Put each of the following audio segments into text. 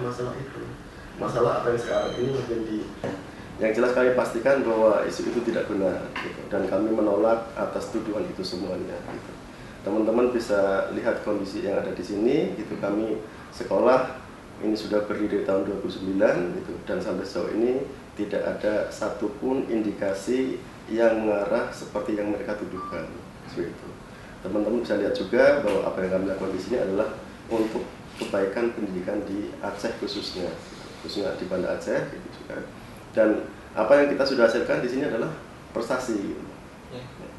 Masalah itu, masalah apa yang sekarang ini menjadi, yang jelas kami pastikan bahwa isu itu tidak benar gitu. Dan kami menolak atas tuduhan itu semuanya gitu. Teman-teman bisa lihat kondisi yang ada di sini gitu. Kami sekolah ini sudah berdiri tahun 2009 gitu, dan sampai sejauh ini tidak ada satupun indikasi yang mengarah seperti yang mereka tuduhkan seperti itu. Teman-teman bisa lihat juga bahwa apa yang kami lakukan di sini adalah untuk kebaikan pendidikan di Aceh khususnya di Banda Aceh gitu juga. Dan apa yang kita sudah hasilkan di sini adalah prestasi gitu.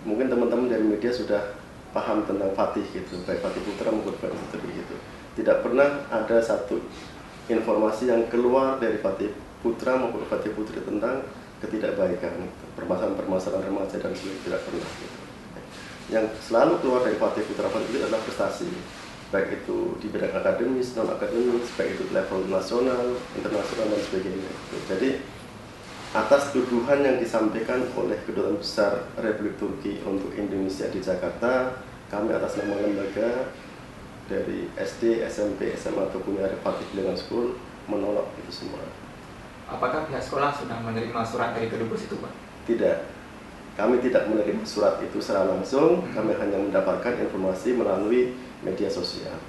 Mungkin teman-teman dari media sudah paham tentang Fatih gitu, baik Fatih Putra maupun Fatih Putri gitu. Tidak pernah ada satu informasi yang keluar dari Fatih Putra maupun Fatih Putri tentang ketidakbaikan, gitu. Permasalahan remaja dan sebagainya, tidak pernah gitu. Yang selalu keluar dari Fatih Putra Fatih Putri adalah prestasi, baik itu di bidang akademis, non akademis, baik itu level nasional, internasional dan sebagainya gitu. Jadi atas tuduhan yang disampaikan oleh Kedutaan Besar Republik Turki untuk Indonesia di Jakarta, kami atas nama lembaga dari SD, SMP, SMA ataupun Fatih Bilingual School menolak itu semua. Apakah pihak sekolah sudah menerima surat dari kedubes itu, Pak? Tidak, kami tidak menerima surat itu secara langsung. Kami hanya mendapatkan informasi melalui media sosial.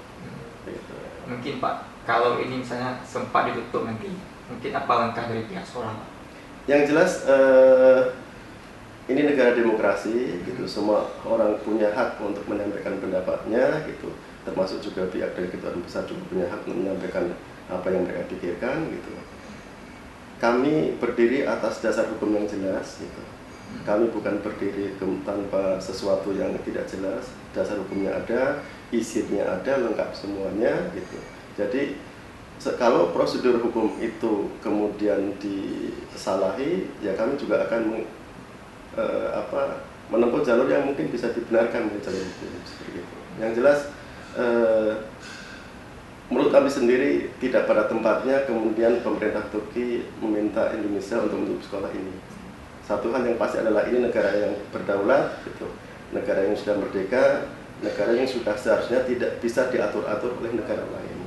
Gitu. Mungkin Pak, kalau ini misalnya sempat ditutup nanti, mungkin apa langkah dari pihak sekolah, Pak? Yang jelas ini negara demokrasi gitu, semua orang punya hak untuk menyampaikan pendapatnya gitu, termasuk juga pihak dari Kedutaan Besar juga punya hak untuk menyampaikan apa yang mereka pikirkan gitu. Kami berdiri atas dasar hukum yang jelas gitu. Kami bukan berdiri tanpa sesuatu yang tidak jelas. Dasar hukumnya ada, izinnya ada, lengkap semuanya gitu. Jadi kalau prosedur hukum itu kemudian disalahi, ya kami juga akan menempuh jalur yang mungkin bisa dibenarkan oleh jalur hukum seperti itu. Yang jelas menurut kami sendiri tidak pada tempatnya kemudian pemerintah Turki meminta Indonesia untuk menutup sekolah ini. Satu hal yang pasti adalah ini negara yang berdaulat gitu, negara yang sudah merdeka, negara yang sudah seharusnya tidak bisa diatur-atur oleh negara lain.